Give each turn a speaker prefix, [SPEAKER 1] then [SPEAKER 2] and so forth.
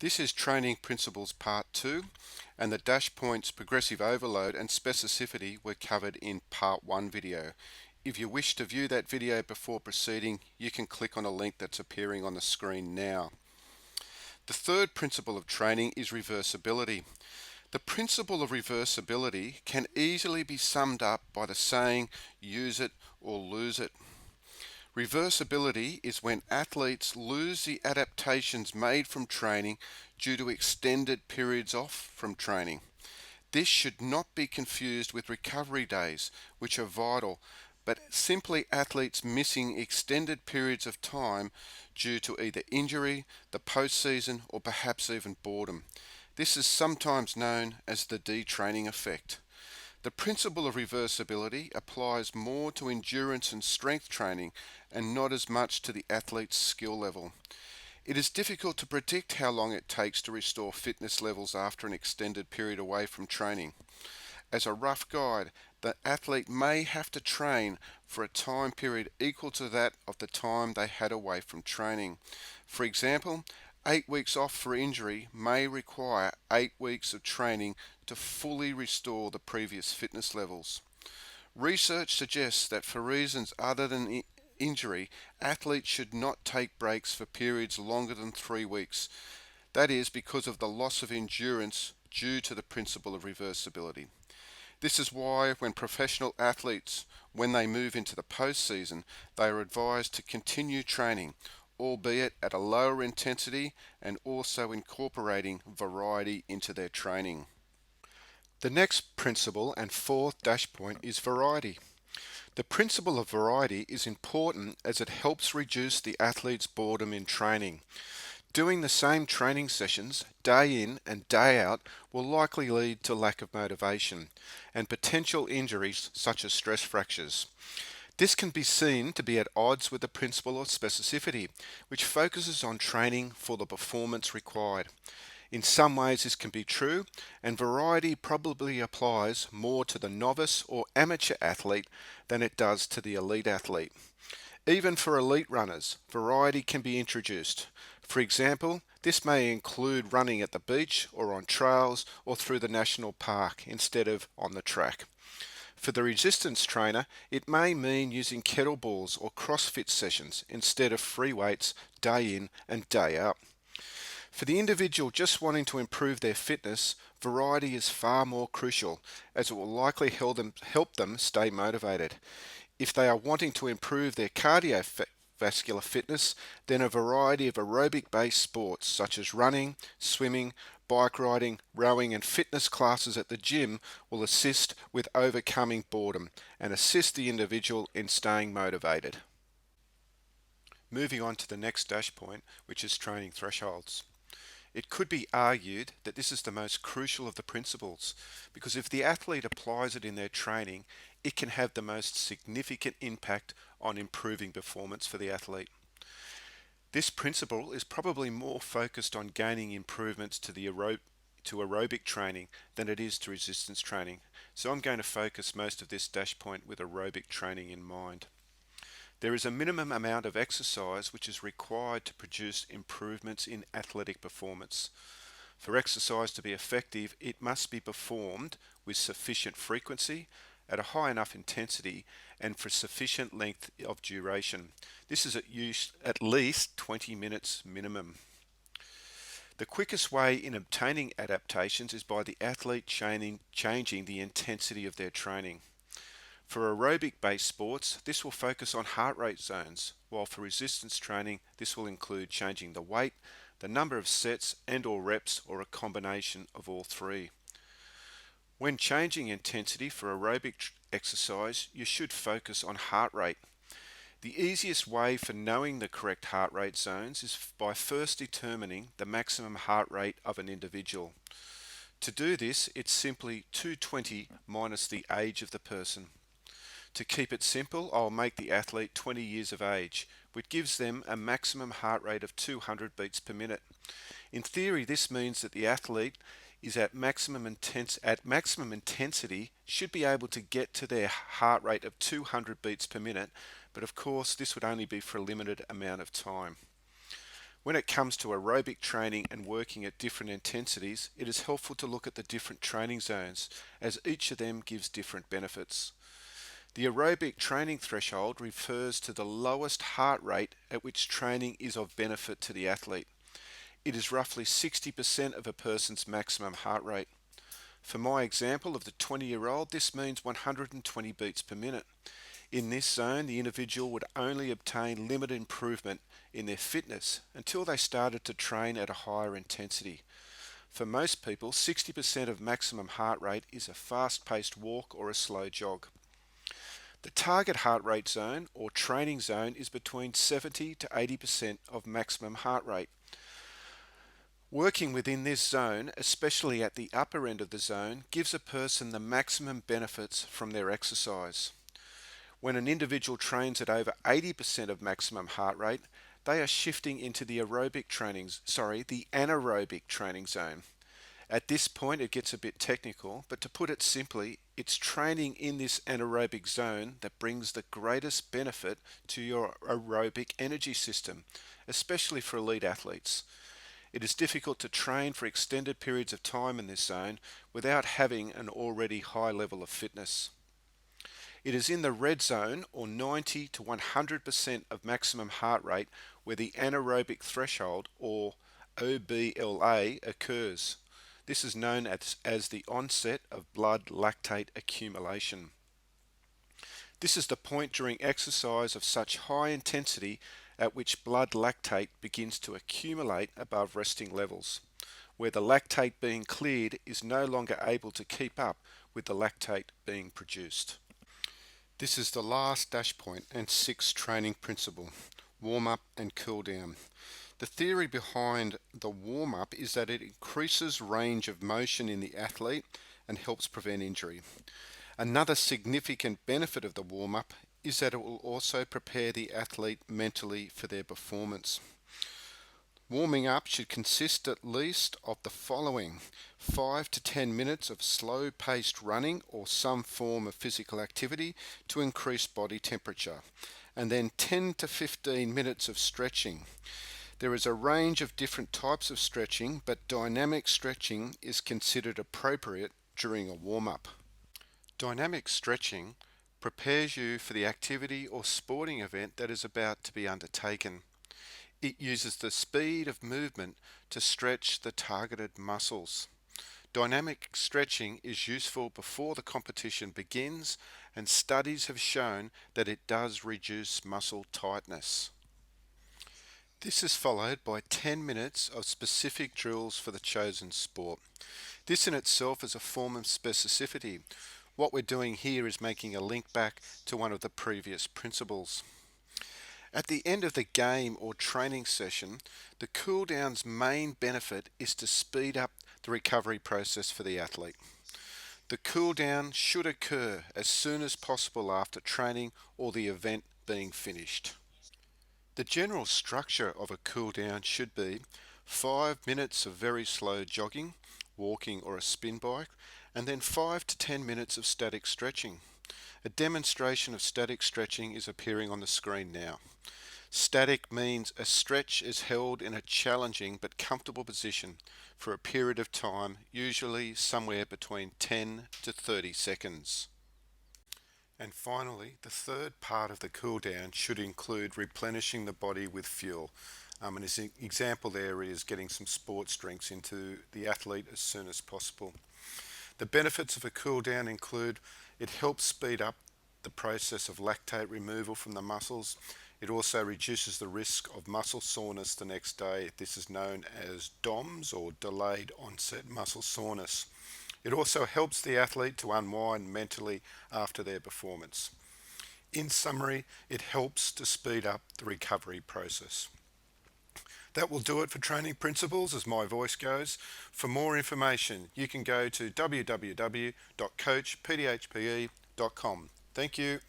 [SPEAKER 1] This is Training Principles Part 2, and the dash points, progressive overload and specificity were covered in Part 1 video. If you wish to view that video before proceeding, you can click on a link that's appearing on the screen now. The third principle of training is reversibility. The principle of reversibility can easily be summed up by the saying, use it or lose it. Reversibility is when athletes lose the adaptations made from training due to extended periods off from training. This should not be confused with recovery days, which are vital, but simply athletes missing extended periods of time due to either injury, the postseason, or perhaps even boredom. This is sometimes known as the detraining effect. The principle of reversibility applies more to endurance and strength training and not as much to the athlete's skill level. It is difficult to predict how long it takes to restore fitness levels after an extended period away from training. As a rough guide, the athlete may have to train for a time period equal to that of the time they had away from training. For example, 8 weeks off for injury may require 8 weeks of training to fully restore the previous fitness levels. Research suggests that for reasons other than injury, athletes should not take breaks for periods longer than 3 weeks. That is because of the loss of endurance due to the principle of reversibility. This is why when professional athletes, when they move into the postseason, they are advised to continue training, albeit at a lower intensity and also incorporating variety into their training. The next principle and fourth dash point is variety. The principle of variety is important as it helps reduce the athlete's boredom in training. Doing the same training sessions day in and day out will likely lead to lack of motivation and potential injuries such as stress fractures. This can be seen to be at odds with the principle of specificity, which focuses on training for the performance required. In some ways this can be true, and variety probably applies more to the novice or amateur athlete than it does to the elite athlete. Even for elite runners, variety can be introduced. For example, this may include running at the beach or on trails or through the national park instead of on the track. For the resistance trainer, it may mean using kettlebells or CrossFit sessions instead of free weights day in and day out. For the individual just wanting to improve their fitness, variety is far more crucial as it will likely help them stay motivated. If they are wanting to improve their cardiovascular fitness, then a variety of aerobic-based sports such as running, swimming, bike riding, rowing and fitness classes at the gym will assist with overcoming boredom and assist the individual in staying motivated. Moving on to the next dash point, which is training thresholds. It could be argued that this is the most crucial of the principles because if the athlete applies it in their training, it can have the most significant impact on improving performance for the athlete. This principle is probably more focused on gaining improvements to aerobic training than it is to resistance training. So I'm going to focus most of this dash point with aerobic training in mind. There is a minimum amount of exercise which is required to produce improvements in athletic performance. For exercise to be effective, it must be performed with sufficient frequency, at a high enough intensity, and for sufficient length of duration. This is at least 20 minutes minimum. The quickest way in obtaining adaptations is by the athlete changing the intensity of their training. For aerobic-based sports, this will focus on heart rate zones, while for resistance training, this will include changing the weight, the number of sets and/or reps, or a combination of all three. When changing intensity for aerobic exercise, you should focus on heart rate. The easiest way for knowing the correct heart rate zones is by first determining the maximum heart rate of an individual. To do this, it's simply 220 minus the age of the person. To keep it simple, I'll make the athlete 20 years of age, which gives them a maximum heart rate of 200 beats per minute. In theory, this means that the athlete is at maximum intensity should be able to get to their heart rate of 200 beats per minute, but of course this would only be for a limited amount of time. When it comes to aerobic training and working at different intensities, it is helpful to look at the different training zones, as each of them gives different benefits. The aerobic training threshold refers to the lowest heart rate at which training is of benefit to the athlete. It is roughly 60% of a person's maximum heart rate. For my example of the 20-year-old, this means 120 beats per minute. In this zone, the individual would only obtain limited improvement in their fitness until they started to train at a higher intensity. For most people, 60% of maximum heart rate is a fast-paced walk or a slow jog. The target heart rate zone or training zone is between 70 to 80% of maximum heart rate. Working within this zone, especially at the upper end of the zone, gives a person the maximum benefits from their exercise. When an individual trains at over 80% of maximum heart rate, they are shifting into the anaerobic training zone. At this point it gets a bit technical, but to put it simply, it's training in this anaerobic zone that brings the greatest benefit to your aerobic energy system, especially for elite athletes. It is difficult to train for extended periods of time in this zone without having an already high level of fitness. It is in the red zone, or 90 to 100% of maximum heart rate, where the anaerobic threshold, or OBLA, occurs. This is known as the onset of blood lactate accumulation. This is the point during exercise of such high intensity at which blood lactate begins to accumulate above resting levels, where the lactate being cleared is no longer able to keep up with the lactate being produced. This is the last dash point and sixth training principle, warm-up and cool-down. The theory behind the warm-up is that it increases range of motion in the athlete and helps prevent injury. Another significant benefit of the warm-up is that it will also prepare the athlete mentally for their performance. Warming up should consist at least of the following: 5 to 10 minutes of slow-paced running or some form of physical activity to increase body temperature, and then 10 to 15 minutes of stretching. There is a range of different types of stretching, but dynamic stretching is considered appropriate during a warm-up. Dynamic stretching prepares you for the activity or sporting event that is about to be undertaken. It uses the speed of movement to stretch the targeted muscles. Dynamic stretching is useful before the competition begins, and studies have shown that it does reduce muscle tightness. This is followed by 10 minutes of specific drills for the chosen sport. This in itself is a form of specificity. What we're doing here is making a link back to one of the previous principles. At the end of the game or training session, the cool down's main benefit is to speed up the recovery process for the athlete. The cool down should occur as soon as possible after training or the event being finished. The general structure of a cool down should be 5 minutes of very slow jogging, walking or a spin bike, and then 5 to 10 minutes of static stretching. A demonstration of static stretching is appearing on the screen now. Static means a stretch is held in a challenging but comfortable position for a period of time, usually somewhere between 10 to 30 seconds. And finally, the third part of the cool down should include replenishing the body with fuel. An example there is getting some sports drinks into the athlete as soon as possible. The benefits of a cool down include it helps speed up the process of lactate removal from the muscles. It also reduces the risk of muscle soreness the next day. This is known as DOMS, or delayed onset muscle soreness. It also helps the athlete to unwind mentally after their performance. In summary, it helps to speed up the recovery process. That will do it for training principles as my voice goes. For more information, you can go to www.coachpdhpe.com. Thank you.